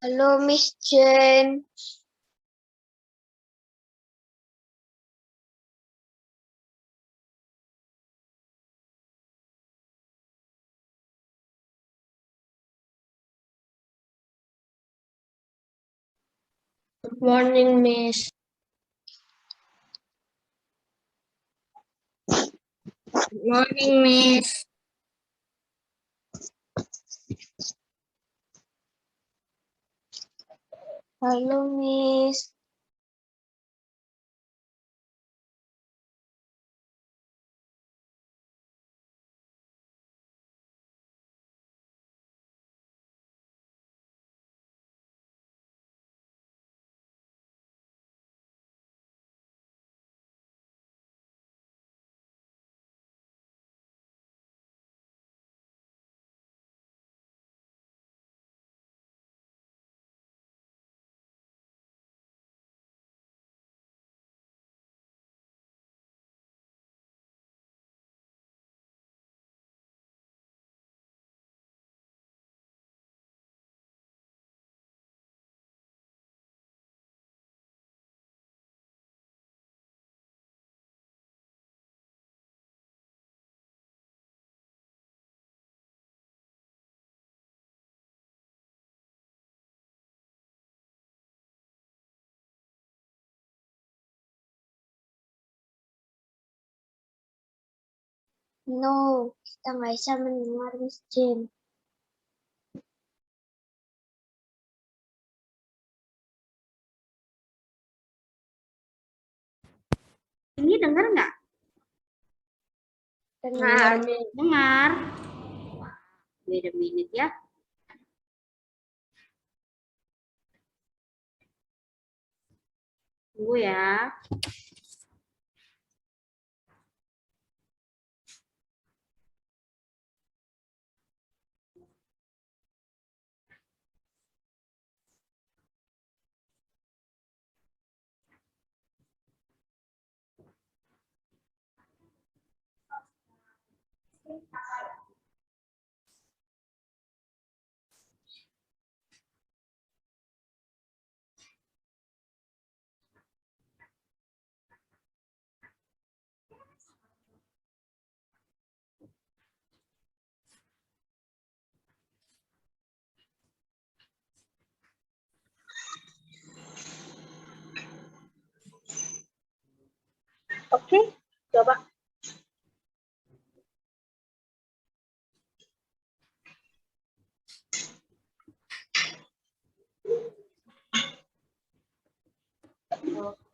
Halo Miss Jen. Good morning, Miss. Good morning, Miss. Halo, Miss. No, kita nggak bisa mendengar Miss Jen. Ini dengar nggak? Dengar. Dengar. Wait a minute ya. Tunggu ya. Oke, coba.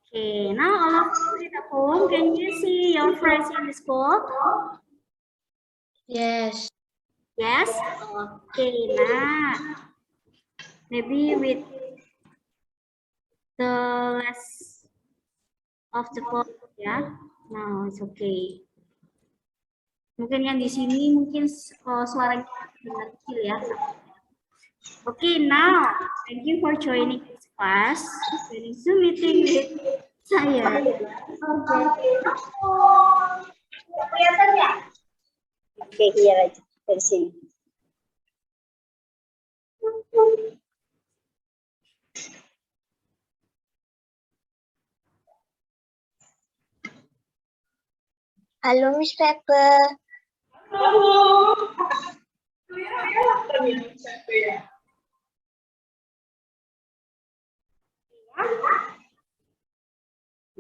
Okay, now all of you at home, can you see your friends in the school? Yes. Yes? Okay, nah. Maybe with the less of the clock ya. Now it's okay. Mungkin yang di sini mungkin suaranya dengar kecil ya. Okay, now thank you for joining this class. Joining Zoom meeting with saya. Kelihatan ya? Oke, iya aja dari sini. Halo Miss Pepper.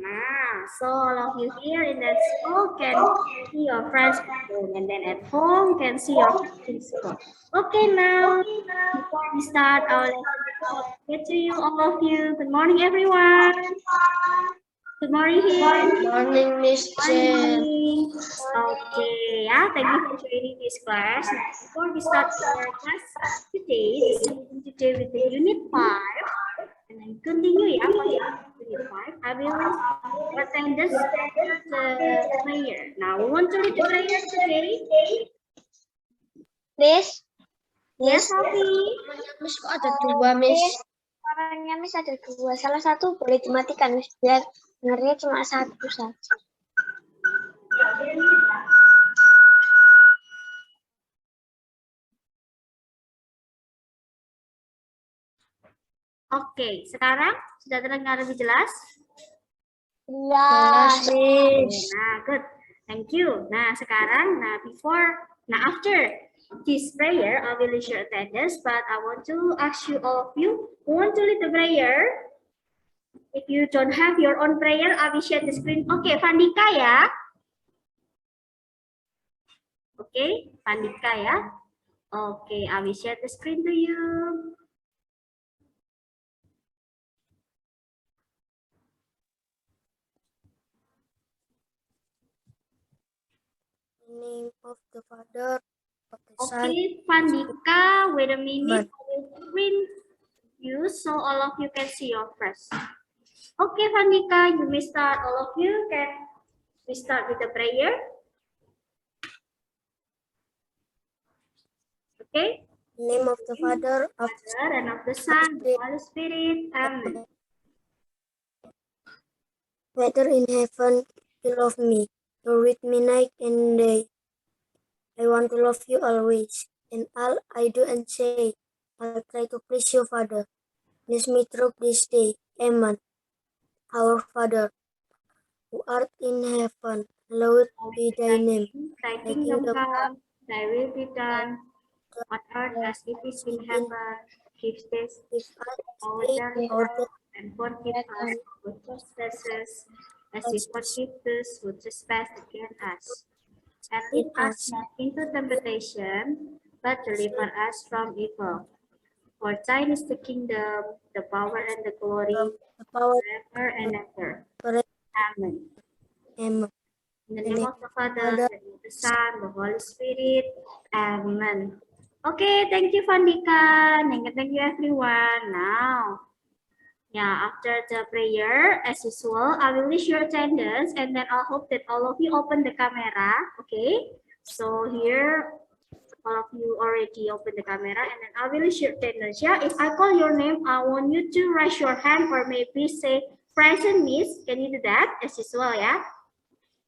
Nah, so all of you here in that school can see your friends at home, and then at home can see your friends in school. Okay, now before we start our lesson, good to you, all of you. Good morning, everyone. Good morning here. Good morning, Miss Jen. Okay, yeah, thank you for joining this class. Now, before we start our class today, today with the unit 5, and then continue ya for unit 5. I will attend this prayer. Now, we want to read the prayer today. Miss. Yes, Sophie. Miss kok ada dua, Miss? Suaranya Miss ada dua. Salah satu boleh dimatikan, Miss. Biar dengarnya cuma satu saja. Oke, sekarang sudah terdengar lebih jelas? Jelas, Miss. Nah, good. Thank you. Nah, sekarang, after this prayer, I will lead your attendance, but I want to ask you all of you who want to lead the prayer. If you don't have your own prayer, I will share the screen. Oke, Vandika ya. Oke, Vandika ya. Oke, I will share the screen to you. name of the Father, of the Son. Okay, Vandika, wait a minute. I will print you so all of you can see your face. Okay, Vandika, you may start. All of you can we start with the prayer. Okay. In the name of the Father, of the Father, and of the Son, the Holy Spirit. Amen. Father in heaven, you love me. You're with me night and day. I want to love you always. In all I do and say, I'll try to please you, Father. Bless me through this day. Amen. Our Father, who art in heaven, hallowed be thy name. Thy Thy kingdom kingdom come, thy will be done, on earth as it is in heaven. Give us give us our this day daily our bread, and forgive us our trespasses, as we forgive those who trespass against us. And lead us not into temptation, but deliver us from evil. For thine is the kingdom, the power, and the glory, forever and ever. Amen. Amen. In the name of the Father, and of the Son, the Holy Spirit. Amen. Okay, thank you, Vandika. Thank you, everyone. Now, after the prayer, as usual, I will list your attendance, and then I hope that all of you open the camera. Okay, so here, all of you already open the camera, and then I will list your attendance. Yeah, if I call your name, I want you to raise your hand or maybe say present, Miss. Can you do that as usual? Yeah.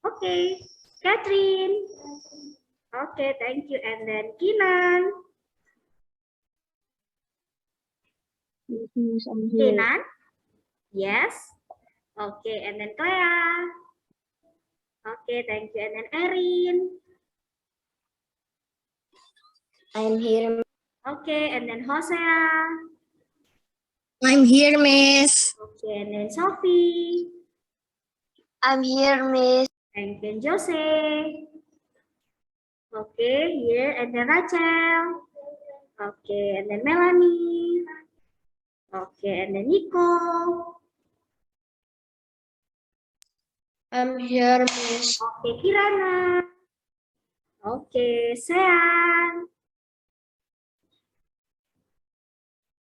Okay, Catherine. Okay, thank you. And then Kinan. Kinan? Yes. Okay, and then Clea. Okay, thank you. And then Erin. I'm here. Okay, and then Hosea. I'm here, Miss. Okay, and then Sophie. I'm here, Miss. And then Jose. Okay, here. And then Rachel. Okay, and then Melanie. Okay, and then Nico. I'm here, Miss. Okay, Kirana. Okay, Sean.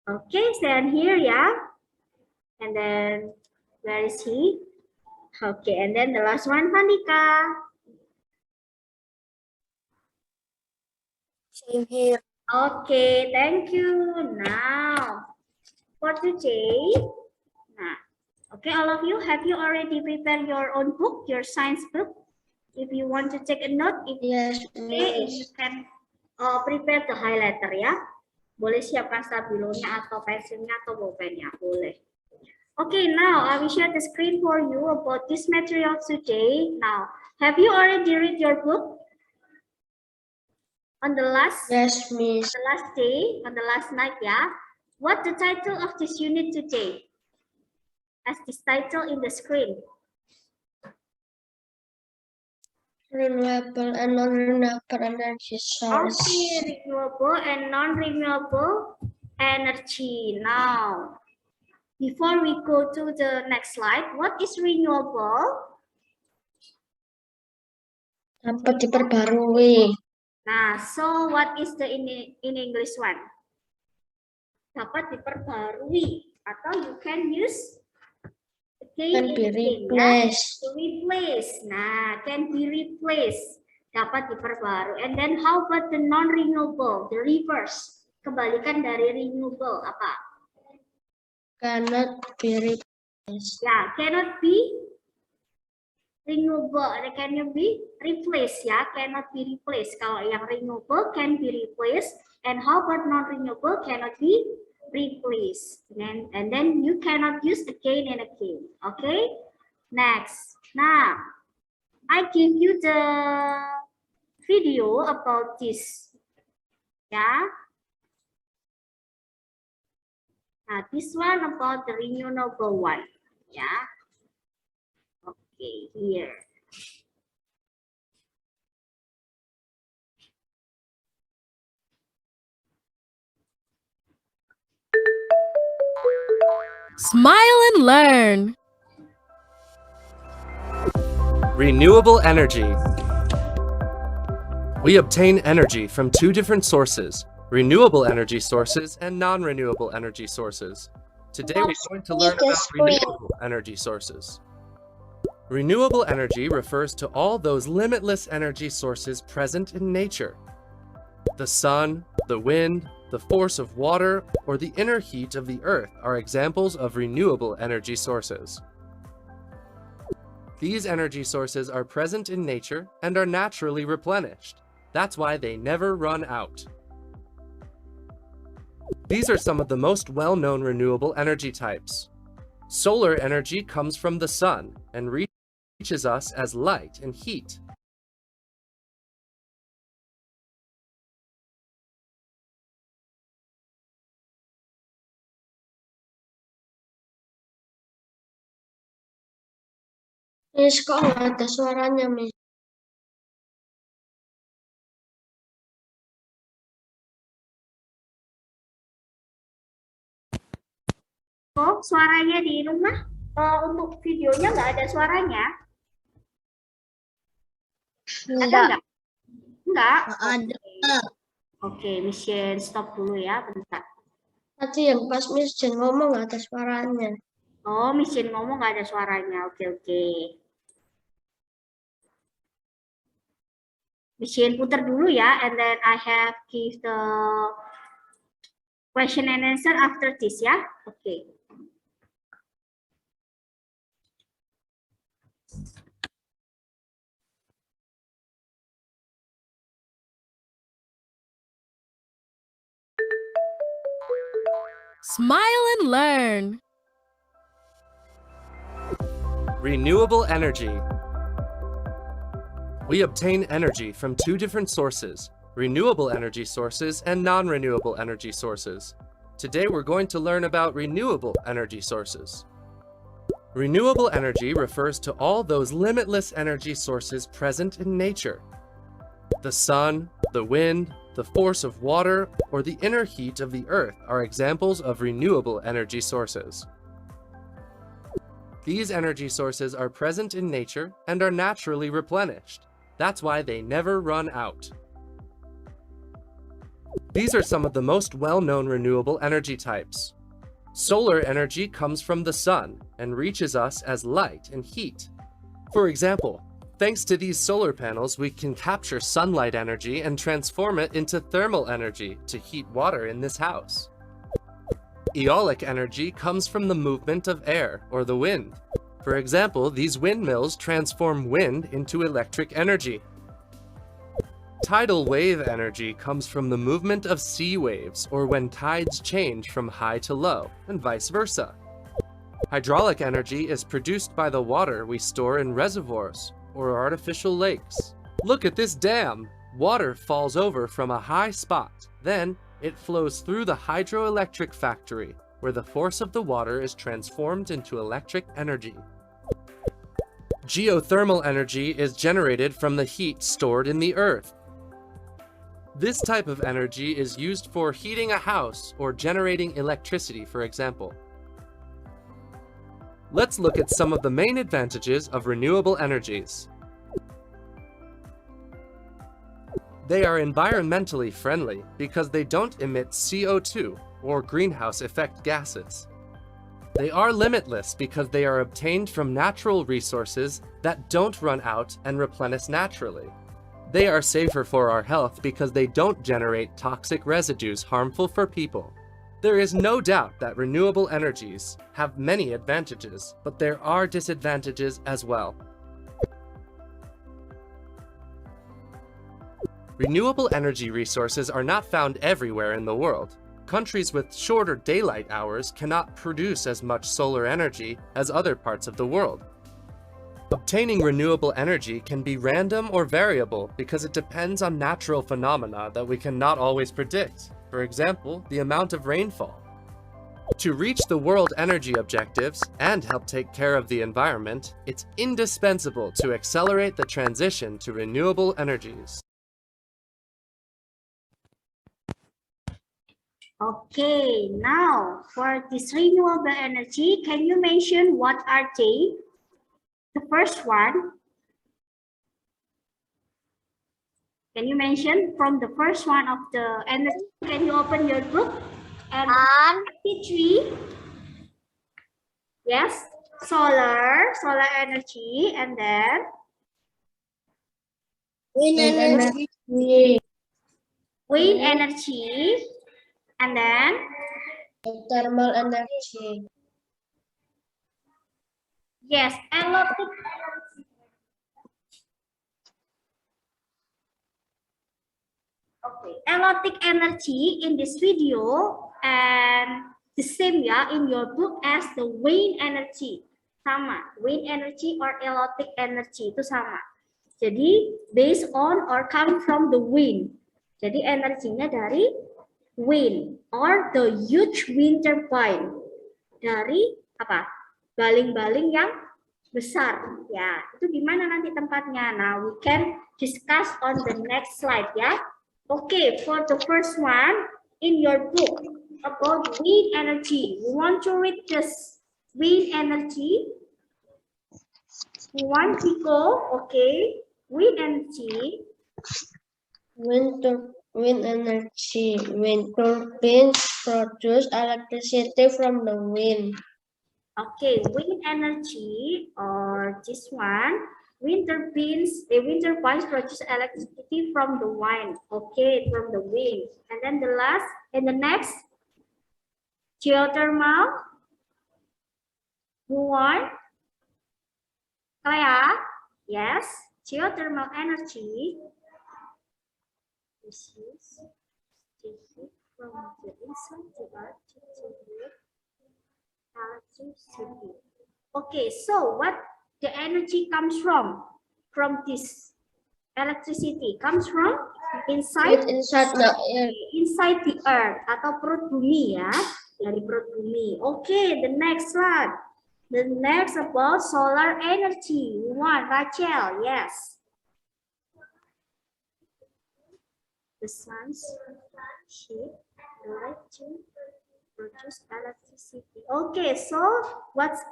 Okay, Sean here, yeah. And then, where is he? Okay, and then the last one, Vandika. Same here. Okay, thank you. Now, for today, okay, all of you, have you already prepared your own book, your science book? If you want to take a note, Yes, okay, you can prepare the highlighter, ya. Boleh siapkan stabilonya atau pensilnya atau bolpennya, boleh. Okay, now I will share the screen for you about this material today. Now, have you already read your book? On the last, yes, Miss. the last day, on the last night, yeah. What the title of this unit today? As this title in the screen. Renewable and non-renewable energy source. Okay, renewable and non-renewable energy. Now, before we go to the next slide, what is renewable? Dapat diperbarui. Nah, so what is the in English one? Dapat diperbarui atau you can use Can be replaced. To replace. Nah, can be replaced. Dapat diperbarui. And then how about the non-renewable, the reverse? Kebalikan dari renewable apa? Cannot be replaced. Ya, cannot be renewable. Can you be replaced ya? Cannot be replaced. Kalau yang renewable can be replaced. And how about non-renewable cannot be replace, and then you cannot use again and again. Okay, next. Now I give you the video about this. Yeah. Now this one about the renewable one. Yeah. Okay, here. Smile and learn. Renewable energy. We obtain energy from two different sources, renewable energy sources and non-renewable energy sources. Today we're going to learn about renewable energy sources. Renewable energy refers to all those limitless energy sources present in nature. The sun, the wind, the force of water, or the inner heat of the earth are examples of renewable energy sources. These energy sources are present in nature and are naturally replenished. That's why they never run out. These are some of the most well-known renewable energy types. Solar energy comes from the sun and reaches us as light and heat. Miss, kok nggak ada suaranya, Miss? Kok suaranya di rumah untuk videonya nggak ada suaranya? Ada nggak? Nggak? Ada. Oke, Miss Jen, stop dulu ya, bentar. Tadi yang pas Miss Jen ngomong nggak ada suaranya. Oh, Miss Jen ngomong nggak ada suaranya. Oke, oke. Miss Jen putar dulu ya, and then I have give the question and answer after this ya. Oke. Smile and learn. Renewable energy. We obtain energy from two different sources, renewable energy sources and non-renewable energy sources. Today we're going to learn about renewable energy sources. Renewable energy refers to all those limitless energy sources present in nature. The sun, the wind, the force of water, or the inner heat of the earth are examples of renewable energy sources. These energy sources are present in nature and are naturally replenished. That's why they never run out. These are some of the most well-known renewable energy types. Solar energy comes from the sun and reaches us as light and heat. For example, thanks to these solar panels, we can capture sunlight energy and transform it into thermal energy to heat water in this house. Eolic energy comes from the movement of air or the wind. For example, these windmills transform wind into electric energy. Tidal wave energy comes from the movement of sea waves or when tides change from high to low, and vice versa. Hydraulic energy is produced by the water we store in reservoirs or artificial lakes. Look at this dam! Water falls over from a high spot. Then, it flows through the hydroelectric factory, where the force of the water is transformed into electric energy. Geothermal energy is generated from the heat stored in the earth. This type of energy is used for heating a house or generating electricity, for example. Let's look at some of the main advantages of renewable energies. They are environmentally friendly because they don't emit CO2 or greenhouse effect gases. They are limitless because they are obtained from natural resources that don't run out and replenish naturally. They are safer for our health because they don't generate toxic residues harmful for people. There is no doubt that renewable energies have many advantages, but there are disadvantages as well. Renewable energy resources are not found everywhere in the world. countries with shorter daylight hours cannot produce as much solar energy as other parts of the world. Obtaining renewable energy can be random or variable because it depends on natural phenomena that we cannot always predict. For example, the amount of rainfall. To reach the world energy objectives and help take care of the environment, it's indispensable to accelerate the transition to renewable energies. Okay, now for this renewable energy, can you mention what are they? The first one. Can you mention from the first one of the energy? Can you open your book? And 3. Yes, solar energy, and then Wind energy. wind energy, and then Thermal energy. yes, allotic. Okay, allotic energy in this video and the same ya in your book as the wind energy. Sama, wind energy or allotic energy itu sama. Jadi based on or come from the wind. Jadi energinya dari wind or the huge wind turbine. Dari apa? Baling-baling yang besar. Ya, itu di mana nanti tempatnya? Now we can discuss on the next slide ya. Okay, for the first one in your book about wind energy, you want to read this wind energy? You want to go? Okay, wind energy. Wind energy. Wind turbines produce electricity from the wind. Okay, wind energy or this one. Wind turbines produce electricity from the wind. Okay, from the wind. And then the last and the next, geothermal. Who won? Clea? Yes, geothermal energy. This is the heat from the inside the earth to generate electricity. Okay, so what the energy comes from this electricity comes from inside the earth atau perut bumi ya, dari perut bumi. Okay, the next one, the next about solar energy. One, Rachel, yes. The sun's heat light to produce electricity. Okay, so what's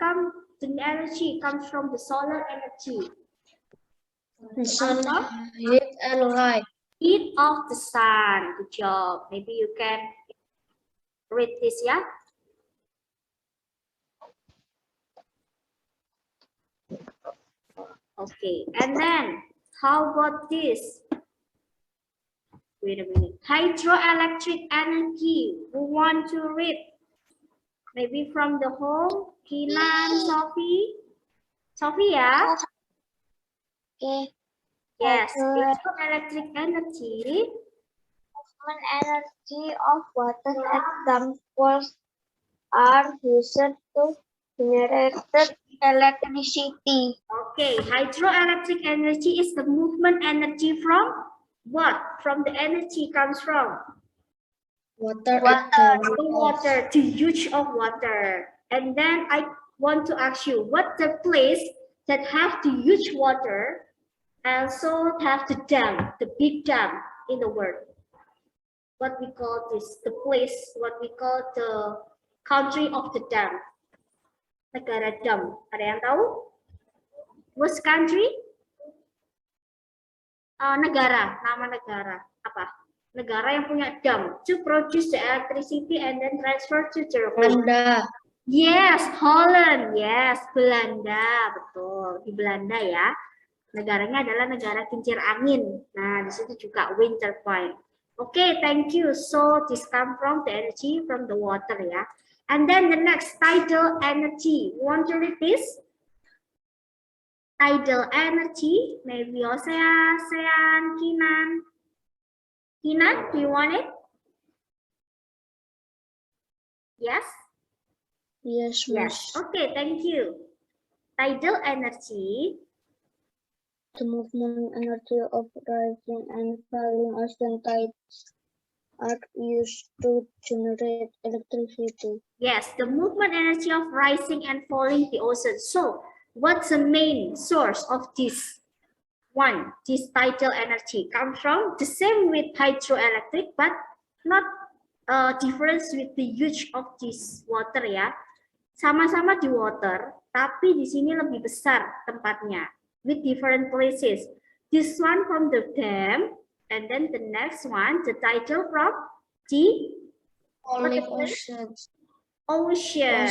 the energy comes from the solar energy? The sun, heat and light. Heat of the sun. Good job. Maybe you can read this, yeah? Okay, and then how about this? Wait a minute. Hydroelectric energy. Who want to read? Maybe from the home, Kinan, Sophie. Sophie, yeah? Okay. Yes, hydroelectric energy. Movement energy of water examples are used to generate electricity. Okay, hydroelectric energy is the movement energy from what? From the energy comes from? Water. The water, the use of water. And then I want to ask you, what the place that have the huge water and also have the dam, the big dam in the world? What we call this, the place, what we call the country of the dam. Negara dam. Ada yang tahu? Which country? Negara, nama negara. Apa? Negara yang punya dam to produce the electricity and then transfer to the Belanda. Yes, Holland. Yes, Belanda. Betul, di Belanda ya. Negaranya adalah negara kincir angin. Nah, di situ juga wind turbine. Okay, thank you. So this come from the energy from the water ya. And then the next, tidal energy. Want to read this? Tidal energy, maybe Sean, Kinan. Kinan, do you want it? Yes? Yes, Yes. Okay, thank you. Tidal energy. The movement energy of rising and falling ocean tides are used to generate electricity. Yes, the movement energy of rising and falling the ocean. So, what's the main source of this? One, this tidal energy comes from the same with hydroelectric, but not difference with the use of this water ya. Sama-sama di water, tapi di sini lebih besar tempatnya with different places. This one from the dam, and then the next one, the tidal from the Ocean. ocean.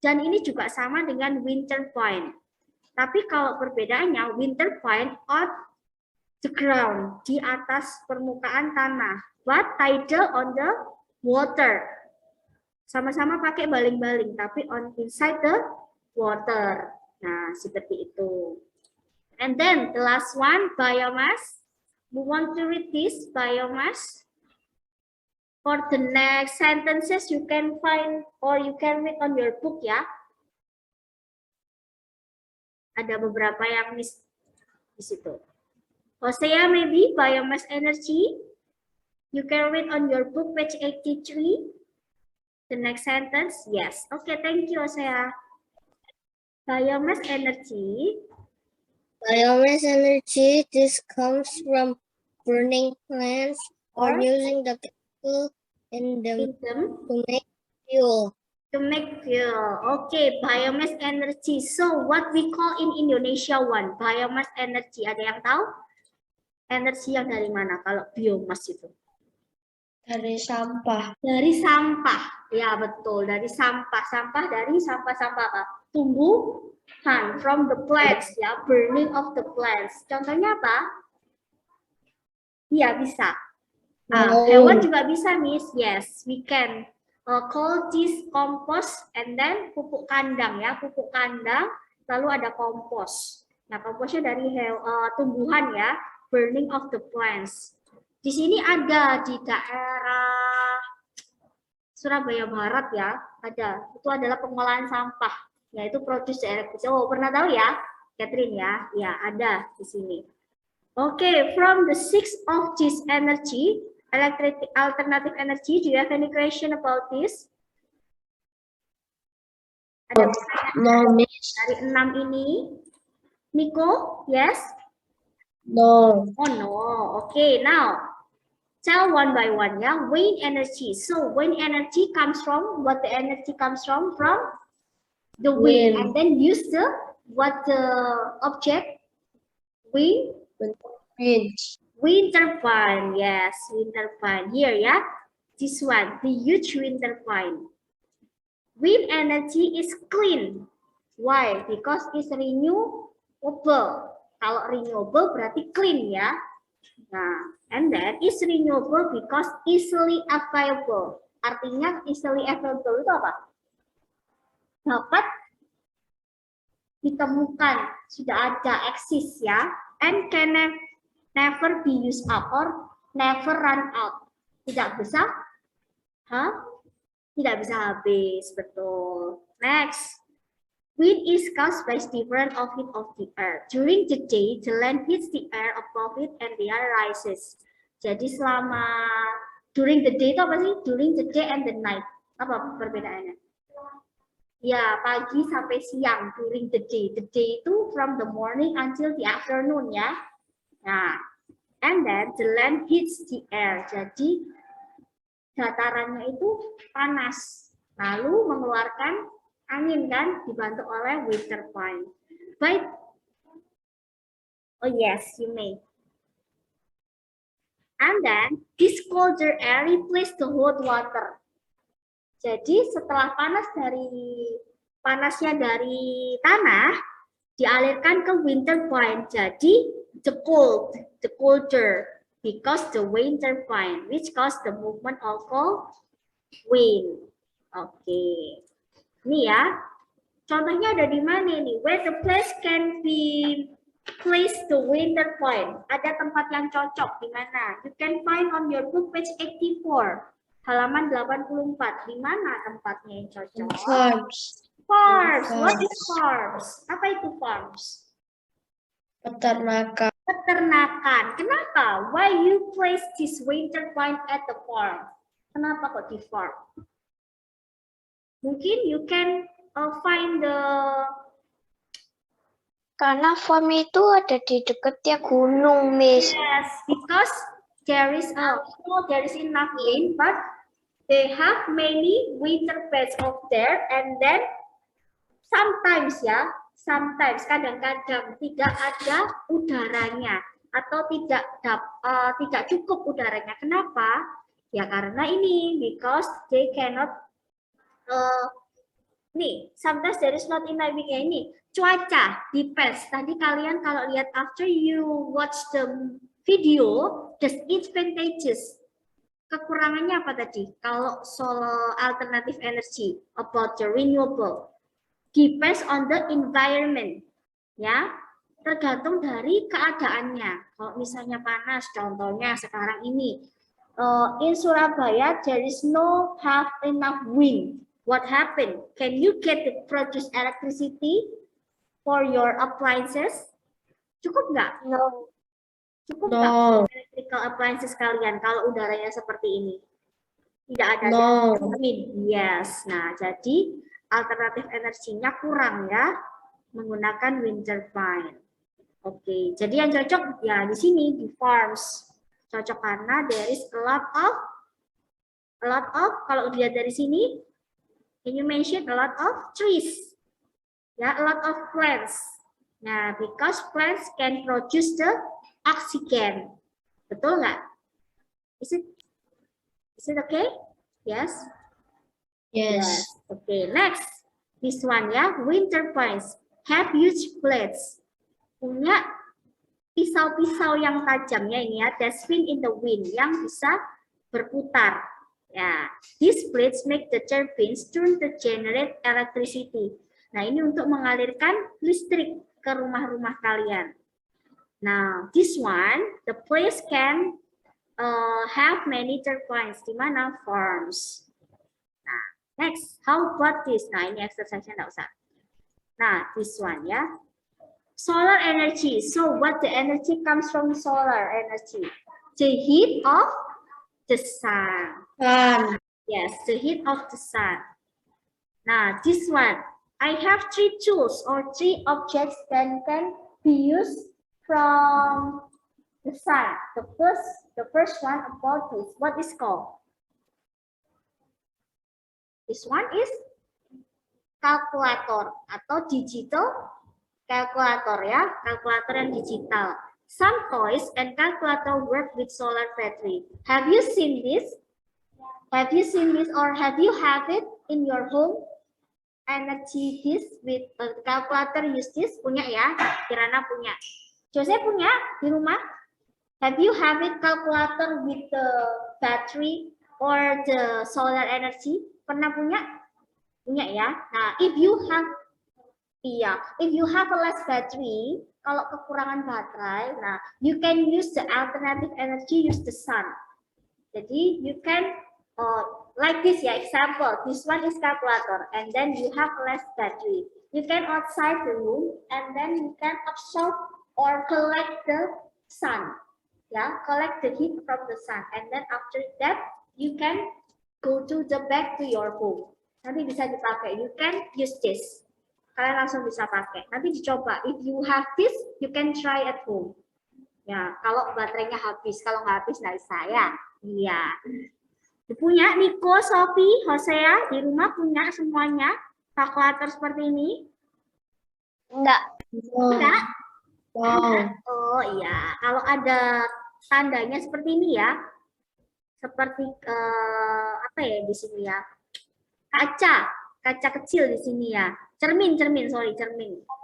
Dan ini juga sama dengan wind turbine. Tapi kalau perbedaannya, wind turbine on the ground, di atas permukaan tanah. But tidal on the water. Sama-sama pakai baling-baling, tapi on inside the water. Nah, seperti itu. And then the last one, biomass. We want to read this, biomass. For the next sentences, you can find or you can read on your book ya. Ada beberapa yang miss di situ. Hosea, maybe biomass energy. You can read on your book page 83. The next sentence, yes. Okay, thank you, Hosea. Biomass energy. Biomass energy, this comes from burning plants or using the chemical in them to make fuel. To make fuel. Okay, biomass energy. So, what we call in Indonesia one, biomass energy. Ada yang tahu? Energi yang dari mana kalau biomass itu? Dari sampah. Dari sampah. Ya, betul. Dari sampah. Sampah dari sampah-sampah apa? Tumbuhan. From the plants. Ya, burning of the plants. Contohnya apa? Iya, bisa. Nah, hewan juga bisa, Miss. Yes, we can call this compost and then pupuk kandang ya, pupuk kandang, lalu ada kompos. Nah, komposnya dari tumbuhan ya, burning of the plants. Di sini ada di daerah Surabaya Barat ya, ada. Itu adalah pengolahan sampah, yaitu produce electricity. Oh, pernah tahu ya, Catherine ya? Ya, ada di sini. Okay, from the six of this energy, electric alternative energy, do you have any question about this? Ada No, Miss. dari 6 ini. Nico, yes? No. Oh no. Okay, now tell one by one, yeah. Wind energy. So wind energy comes from what the energy comes from the wind, and then use the what the object wind. Wind turbine, yes, wind turbine. Here, yeah, this one, the huge wind turbine. Wind energy is clean. Why? Because it's renewable. Kalau renewable berarti clean ya. Nah, and then it's renewable because easily available. Artinya easily available itu apa? Dapat ditemukan, sudah ada, eksis ya, and can never be used up or never run out. Tidak bisa, tidak bisa habis, betul. Next, wind is caused by different of heat of the air. During the day, the land hits the air above it and the air rises. Jadi selama during the day itu apa sih? During the day and the night. Apa perbedaannya? Ya, pagi sampai siang, during the day. The day itu from the morning until the afternoon ya. Nah, and then the land hits the air. Jadi datarannya itu panas, lalu mengeluarkan angin kan, dibantu oleh wind turbine. Baik. Oh yes, you may. And then this colder air replaces the hot water. Jadi setelah panasnya dari tanah dialirkan ke wind turbine. Jadi the colder because the wind turbine which cause the movement of wind. Oke. Ini ya. Contohnya ada di mana ini? Where the place can be place the wind turbine. Ada tempat yang cocok di mana? You can find on your book page 84. Halaman 84. Di mana tempatnya yang cocok? Farms. Farms. What is farms? Apa itu farms? Peternakan. Peternakan. Kenapa? Why you place this winter pine at the farm? Kenapa kok di farm? Mungkin you can find the... Karena farm itu ada di dekatnya gunung, Miss. Yes, because there is enough wind, but they have many winter beds of there, and then sometimes kadang-kadang tidak ada udaranya atau tidak cukup udaranya. Kenapa? Ya karena ini, because they cannot sometimes there is not enough wind. Ini cuaca depends. Tadi kalian kalau lihat after you watch the video, the advantages. Kekurangannya apa tadi? Kalau solar alternative energy about the renewable depends on the environment, ya, tergantung dari keadaannya. Kalau misalnya panas, contohnya sekarang ini in Surabaya there is no have enough wind. What happened? Can you get to produce electricity for your appliances? Cukup nggak? No. Cukup nggak electrical appliances kalian kalau udaranya seperti ini? Tidak ada wind. Yes. Nah, jadi alternatif energinya kurang ya, menggunakan wind turbine. Oke, jadi yang cocok ya di sini di farms. Cocok karena there is a lot of kalau dilihat dari sini, can you mention a lot of trees? Ya, a lot of plants. Nah, because plants can produce the oxygen. Betul nggak? Is it okay? Yes? Yes. Okay, next. This one ya, wind turbines have huge blades. Punya pisau-pisau yang tajamnya ini ya, that spin in the wind, yang bisa berputar. Ya, these blades make the turbines turn to generate electricity. Nah, ini untuk mengalirkan listrik ke rumah-rumah kalian. Now, this one, the place can have many turbines. Di mana? Farms. Nah, next, how about this? Nah, ini exercise-nya nggak usah. Nah, this one ya. Solar energy. So, what the energy comes from solar energy? The heat of the sun. Yes, the heat of the sun. Nah, this one. I have 3 tools or 3 objects that can be used from the sun. The first one about this. What is called? This one is calculator atau digital calculator ya, kalkulator yang digital. Some toys and calculator work with solar battery. Have you seen this? Have you seen this or have you have it in your home? Energy this with calculator use this? Punya ya? Kirana punya. Jose punya di rumah? Have you have it calculator with the battery or the solar energy? Pernah punya? Punya ya. Nah, if you have a less battery, kalau kekurangan baterai, nah you can use the alternative energy, use the sun. Jadi you can like this ya, example, this one is calculator, and then you have less battery. You can outside the room, and then you can absorb or collect the sun, ya, collect the heat from the sun, and then after that you can go to the back to your home. Nanti bisa dipakai. You can use this. Kalian langsung bisa pakai. Nanti dicoba. If you have this, you can try at home. Ya, kalau baterainya habis, kalau nggak habis nggak bisa ya. Iya. Punya Nico, Sophie, Hosea di rumah punya semuanya kalkulator seperti ini? Enggak. Enggak? Oh iya, kalau ada tandanya seperti ini ya, seperti apa ya di sini ya, kaca kecil di sini ya, cermin.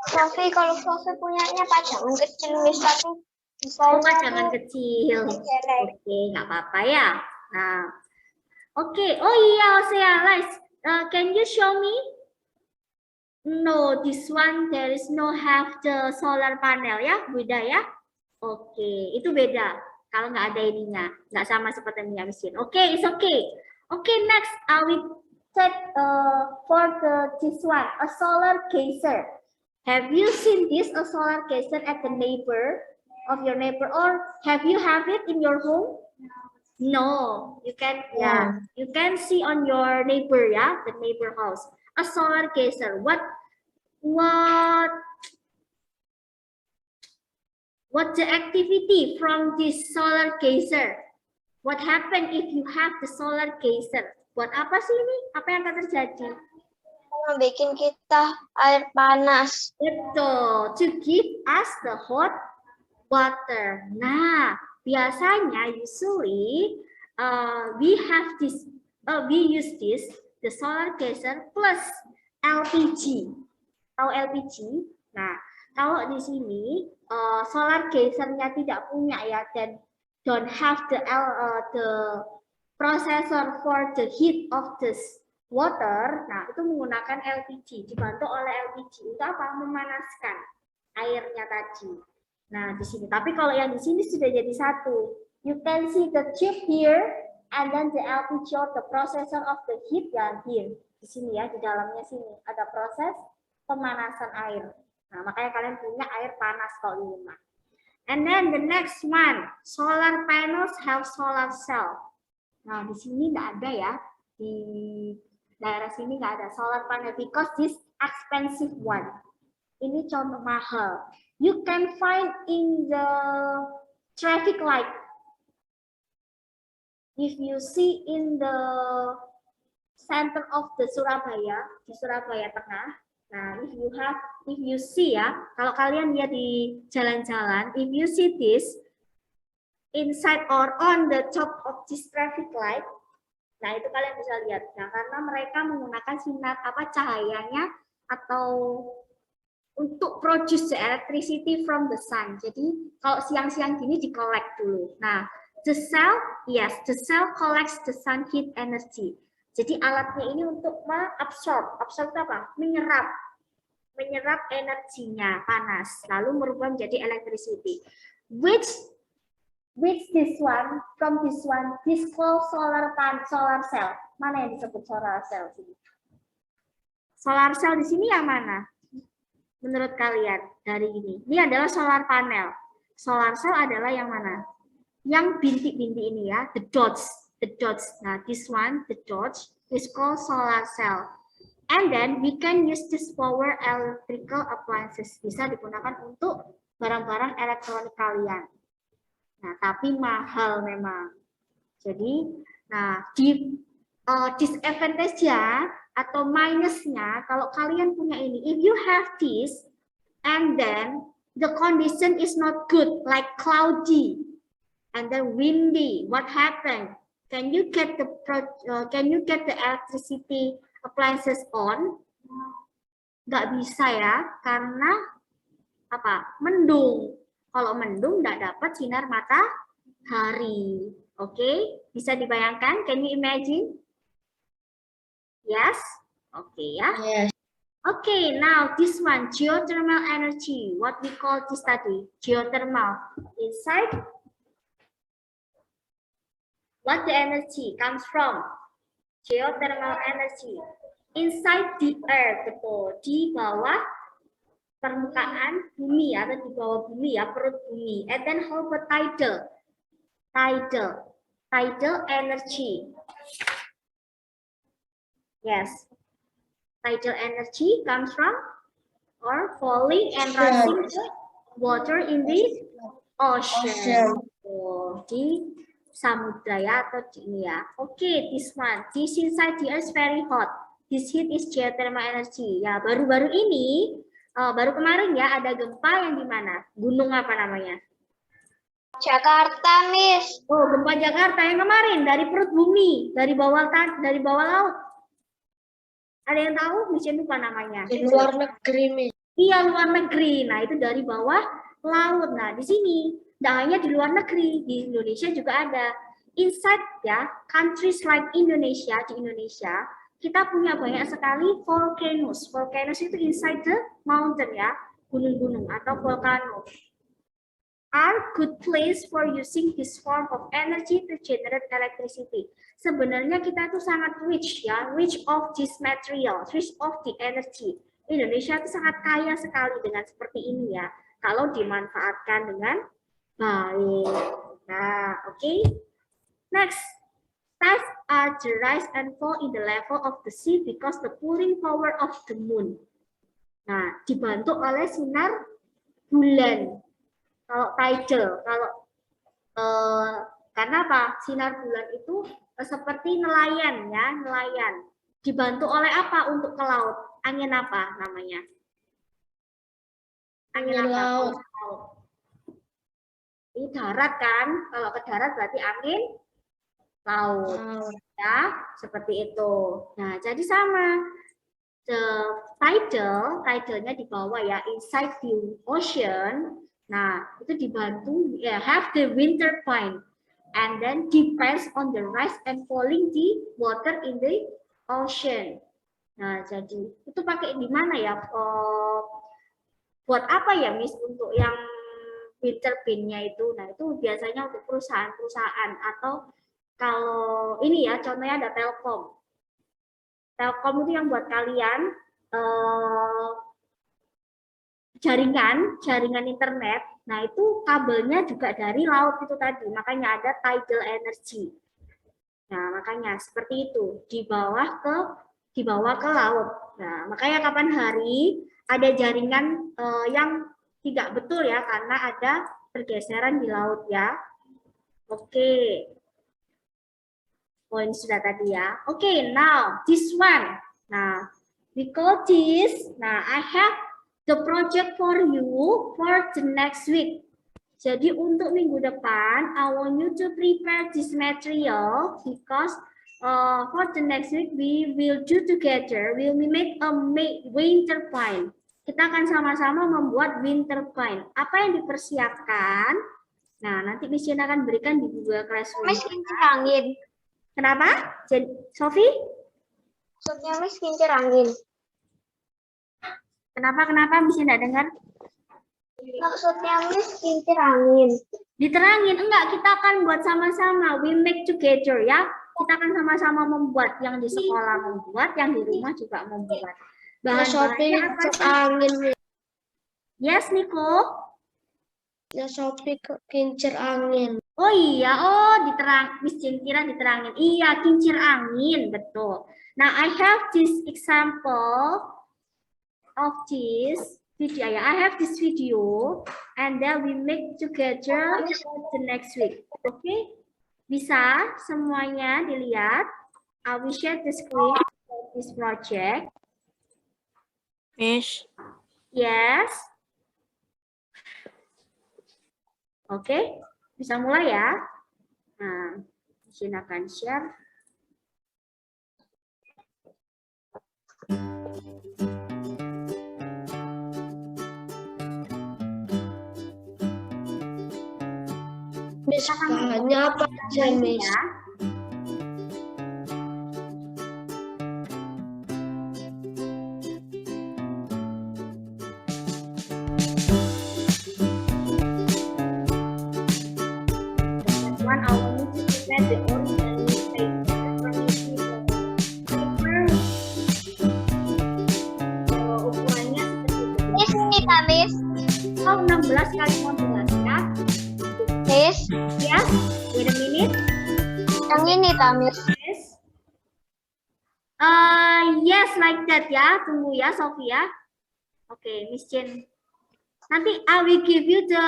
Sofi, kalau Sofi punyanya pajangan kecil, Miss, tapi bisa pajangan kecil. Oke, nggak apa-apa ya. Nah, oke. Oh iya, Hosea, guys, can you show me? No, this one there is no have the solar panel ya, beda ya. Oke, itu beda. Kalau nggak ada ininya, nggak sama seperti yang mesin. Oke, it's okay. Okay, next we check for this one, a solar geyser. Have you seen this, a solar geyser at the neighbor of your neighbor, or have you have it in your home? No, you can you can see on your neighbor, the neighbor house, a solar geyser. What's the activity from this solar geyser? What happen if you have the solar geyser? Buat apa sih ini? Apa yang akan terjadi? Bikin kita air panas. Betul, to give us the hot water. Nah, biasanya usually we use this the solar geyser plus LPG. Tahu LPG? Nah, kalau di sini solar geysernya tidak punya ya, dan don't have the processor for the heat of this water, nah itu menggunakan LPG, dibantu oleh LPG. Itu apa? Memanaskan airnya tadi. Nah, di sini. Tapi kalau yang di sini sudah jadi satu. You can see the tube here, and then the LPG or the processor of the heat yang here. Di sini ya, di dalamnya sini ada proses pemanasan air. Nah, makanya kalian punya air panas kalau di rumah. And then the next one, solar panels have solar cell. Nah, di sini nggak ada ya, di daerah sini nggak ada solar panel because this expensive one. Ini contoh mahal. You can find in the traffic light. If you see in the center of the Surabaya, di Surabaya Tengah. Nah, if you see ya, kalau kalian lihat di jalan-jalan, if you see this inside or on the top of this traffic light, nah itu kalian bisa lihat. Nah, karena mereka menggunakan sinar cahayanya atau untuk produce the electricity from the sun. Jadi kalau siang-siang gini di collect dulu. Nah, the cell collects the sun heat energy. Jadi alatnya ini untuk mengabsorb itu apa? Menyerap energinya panas, lalu merubah menjadi electricity. Which this one, from this one, this called solar cell. Mana yang disebut solar cell sini? Solar cell di sini yang mana? Menurut kalian dari ini? Ini adalah solar panel. Solar cell adalah yang mana? Yang bintik-bintik ini ya, the dots. Nah, this one, the dots, is called solar cell. And then we can use this power electrical appliances. Bisa digunakan untuk barang-barang elektronik kalian. Nah, tapi mahal memang. Jadi, nah, disadvantage-nya atau minusnya, kalau kalian punya ini, if you have this, and then the condition is not good, like cloudy, and then windy, what happened? Can you get the electricity appliances on? Nggak bisa ya, karena apa? Mendung. Kalau mendung nggak dapat sinar matahari. Oke, bisa dibayangkan? Can you imagine? Yes? Oke ya. Yes. Okay, now this one, geothermal energy. What we call this tadi? Geothermal. Inside, what the energy comes from? Geothermal energy. Inside the earth, di bawah permukaan bumi atau di bawah bumi ya, perut bumi. And then how about tidal? Tidal energy. Yes. Tidal energy comes from or falling and rushing the water in the ocean. Oh, di samudra ya atau di ini ya. Okay, this one. This inside the earth is very hot. This heat is geothermal energy. Ya, baru-baru ini, baru kemarin ya ada gempa yang di mana? Gunung apa namanya? Jakarta, Miss. Oh, gempa Jakarta yang kemarin dari perut bumi, dari bawah laut. Ada yang tahu? Miss lupa namanya. Di luar negeri, Miss. Iya, luar negeri. Nah, itu dari bawah laut. Nah, di sini tidak hanya di luar negeri, di Indonesia juga ada. Inside ya, countries like Indonesia, di Indonesia, kita punya banyak sekali volcanoes. Volcanoes itu inside the mountain ya, gunung-gunung atau volcano. are good place for using this form of energy to generate electricity. Sebenarnya kita tuh sangat rich ya, rich of this material, rich of the energy. Indonesia itu sangat kaya sekali dengan seperti ini ya, kalau dimanfaatkan dengan baik. Nah, oke. Next, tides are the rise and fall in the level of the sea because the pulling power of the moon. Nah, dibantu oleh sinar bulan. Kalau tidal, karena apa? Sinar bulan itu seperti nelayan ya, nelayan. Dibantu oleh apa untuk ke laut? Angin apa namanya? Angin apa? Laut. Ini darat kan? Kalau ke darat berarti angin laut. Ya, seperti itu. Nah, jadi sama. The tidalnya di bawah ya, inside the ocean. Nah, itu dibantu ya, have the wind turbine, and then depends on the rise and falling the water in the ocean. Nah, jadi itu pakai di mana ya? Buat apa ya, Miss? Untuk yang wind turbine-nya itu, nah itu biasanya untuk perusahaan-perusahaan atau kalau ini ya, contohnya ada Telkom. Telkom itu yang buat kalian jaringan internet. Nah, itu kabelnya juga dari laut itu tadi. Makanya ada tidal energy. Nah, makanya seperti itu, dibawa ke laut. Nah, makanya kapan hari ada jaringan yang tidak betul ya, karena ada pergeseran di laut ya. Oke. Poin sudah tadi ya. Oke, now this one. Nah, we call this. Nah, I have the project for you for the next week. Jadi untuk minggu depan, I want you to prepare this material because for the next week we will do together. We will make a wind turbine. Kita akan sama-sama membuat wind turbine. Apa yang dipersiapkan? Nah, nanti Miss Jen akan berikan di Google Classroom. Miss kincir angin. Kenapa? Sofi? Maksudnya Miss kincir angin. Kenapa Miss tidak dengar? Maksudnya Miss kincir angin. Diterangin, enggak, kita akan buat sama-sama. We make together ya. Kita akan sama-sama membuat, yang di sekolah membuat, yang di rumah juga membuat. Bahan-bahannya apa sih? Angin. Yes, Niko. Ya Sofi kincir angin. Oh iya, Miss Jen kira diterangin. Iya, kincir angin, betul. Nah, I have this example of this video. I have this video, and then we make together the next week. Oke, bisa semuanya dilihat. I will share the screen for this project. Miss. Yes. Oke, bisa mulai ya. Nah, di sini akan share. Miss, bahannya apa aja, Miss? Ya. One hour to prepare the original newspaper. Ukurannya seperti itu. Miss, kita Miss. Oh, 16 kali 15 ya. Miss, Yes, wait a minute. yang ini ta Miss. Yes. Yes, like that ya. Tunggu ya, Sofia. Oke, Miss Jen. Nanti I will give you the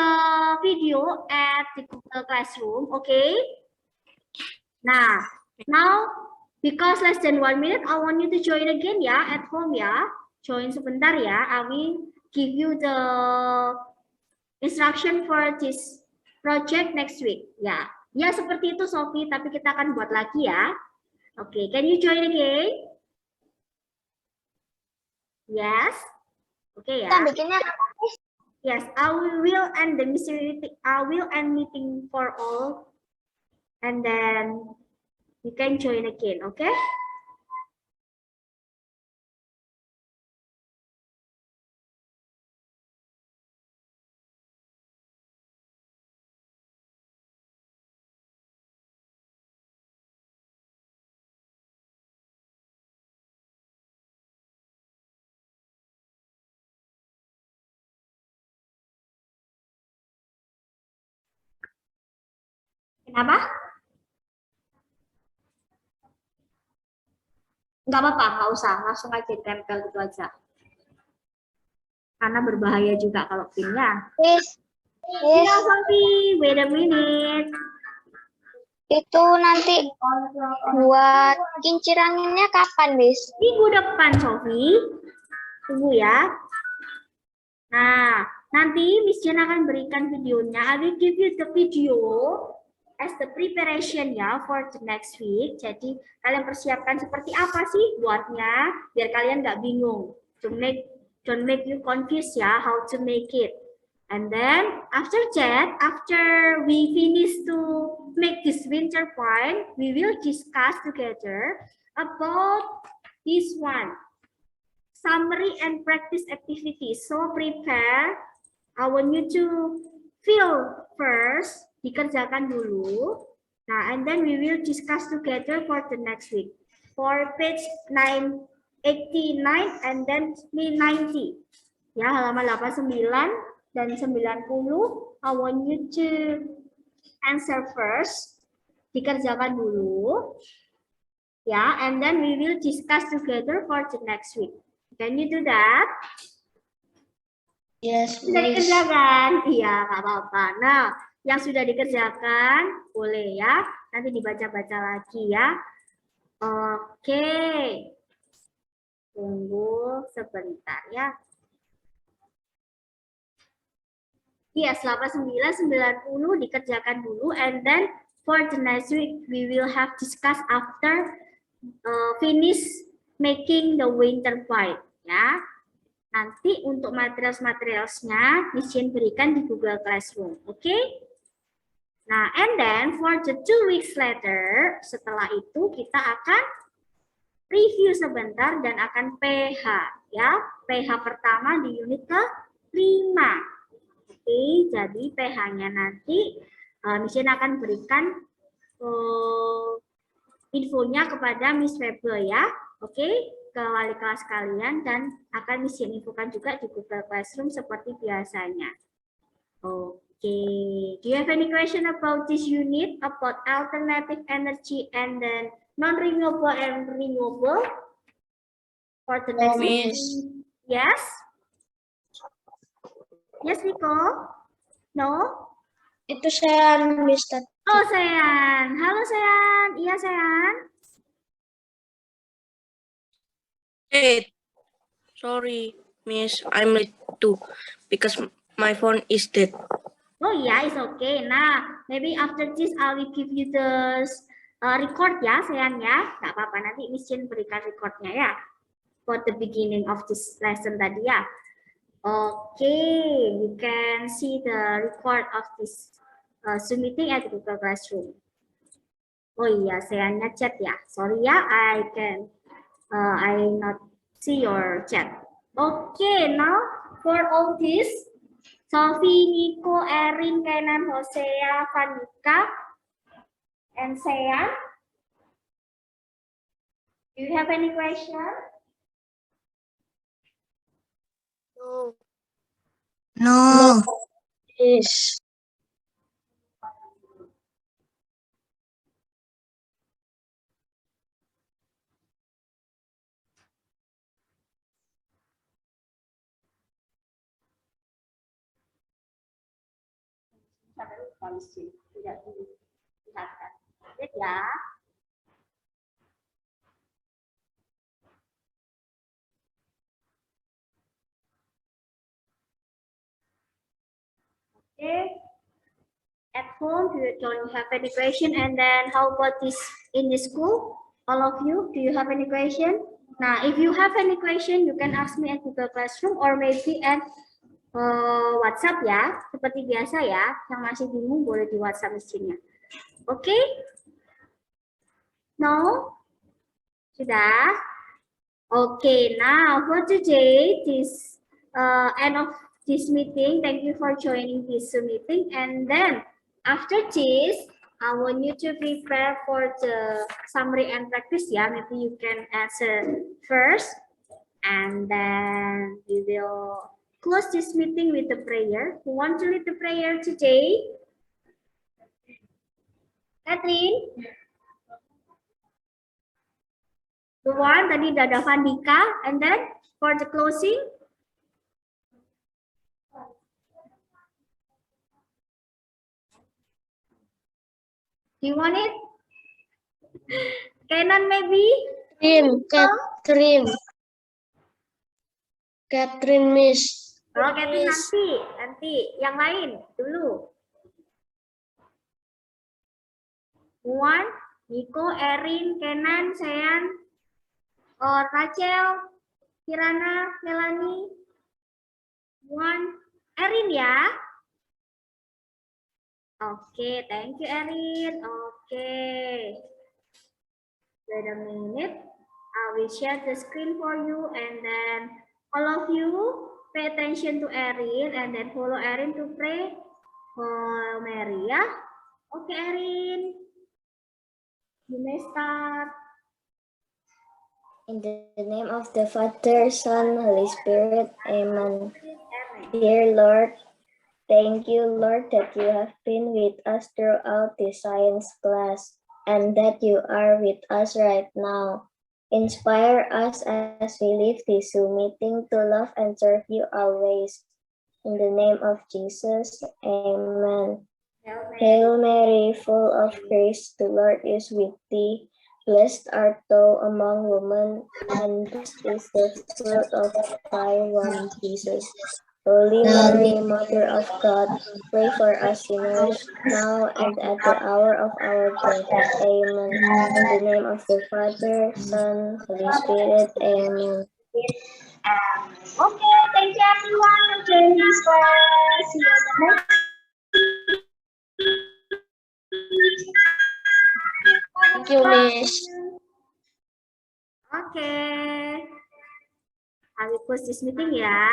video at the Google Classroom, okay? Nah, now because less than 1 minute, I want you to join again ya at home ya. Join sebentar ya. I will give you the instruction for this project next week. Ya, ya seperti itu Sophie. Tapi kita akan buat lagi ya. Oke, can you join again? Yes. Oke ya. Kita bikinnya Yes, I will end the meeting. I will end meeting for all, and then you can join again. Okay? Kenapa? Nggak apa-apa, nggak usah. Langsung aja tempel gitu aja. Karena berbahaya juga kalau pin ya. Yes. Ya, Sofi, wait a minute. Itu nanti buat kincir anginnya kapan, Miss? Minggu depan, Sofi. Tunggu ya. Nah, nanti Miss Jen akan berikan videonya. I will give you the video as the preparation ya for the next week. Jadi, kalian persiapkan seperti apa sih buatnya, biar kalian nggak bingung. Don't make you confused ya, how to make it. And then after that, after we finish to make this winter point, we will discuss together about this one, summary and practice activities. So prepare, I want you to fill first, dikerjakan dulu. Nah, and then we will discuss together for the next week. For page 89 and then 90. Ya, halaman 89 dan 90, I want you to answer first, dikerjakan dulu, ya, and then we will discuss together for the next week. Can you do that? Yes, Sudah dikerjakan? Iya, nggak apa-apa. Nah, yang sudah dikerjakan, boleh ya, nanti dibaca-baca lagi ya. Oke. Tunggu sebentar ya. Yes, 89, 90 dikerjakan dulu, and then for the next week we will have discuss after finish making the winter fight ya. Nanti untuk materials-materialsnya Miss Jen berikan di Google Classroom, oke? Nah, and then for the 2 weeks later, setelah itu kita akan review sebentar dan akan PH ya. PH pertama di unit ke-5. Oke, jadi PH-nya nanti Miss Jen akan berikan infonya kepada Miss Febel ya. Oke, ke wali kelas kalian, dan akan Miss Jen infokan juga di Google Classroom seperti biasanya. Oke, do you have any question about this unit, about alternative energy and then non-renewable and renewable? For the next week? Yes? Yes, Nico? No? Itu saya Mister. Oh, Sayan. Halo, Sayan. Iya, Sayan. Hey, sorry, Miss. I'm late too because my phone is dead. Oh, yeah, it's okay. Nah, maybe after this, I will give you the record ya, Sayan ya. Nggak apa-apa, nanti Miss Jen berikan recordnya ya. For the beginning of this lesson tadi ya. Okay, you can see the record of this Zoom meeting at Google Classroom. Oh iya, saya chat ya. Sorry ya, I not see your chat. Okay, now for all this, Sophie, Nico, Erin, Kenan, Hosea, Vanika, and Sean. Do you have any question? No. Yes. Tidak dilihatkan. Ya. Okay. At home, do you don't have any question? And then how about this in the school? All of you, do you have any question? Now, if you have any question, you can ask me at Google Classroom or maybe at WhatsApp ya. Seperti biasa ya. Yang masih bingung boleh di WhatsApp mesinnya. Oke? Okay? No? Sudah? Okay, now for today, this end of this meeting. Thank you for joining this Zoom meeting. And then after this, I want you to prepare for the summary and practice. Yeah, maybe you can answer first, and then we will close this meeting with the prayer. Who want to lead the prayer today? Catherine? The one tadi udah ada Vandika, and then for the closing? Do you want it? Kenan maybe? Catherine, Miss. Oh, Catherine nanti. Yang lain dulu. Juan, Nico, Erin, Kenan, Sean, Rachel, Kirana, Melanie, Juan, Erin ya. Oke, thank you Erin. Oke. Wait a minute. I will share the screen for you and then all of you pay attention to Erin and then follow Erin to pray for Mary ya. Oke Erin. You may start. In the name of the Father, Son, Holy Spirit, Amen. Dear Lord, thank you, Lord, that you have been with us throughout this science class and that you are with us right now. Inspire us as we leave this Zoom meeting to love and serve you always. In the name of Jesus, Amen. Hail Mary, full of grace, the Lord is with thee. Blessed art thou among women, and blessed is the fruit of thy womb, Jesus. Holy Mary, Mother of God, pray for us sinners, now and at the hour of our death. Amen. In the name of the Father, Son, Holy Spirit. Amen. Okay, thank you everyone for joining this class. See you on the next. Thank you, Miss. Okay. I will close this meeting ya.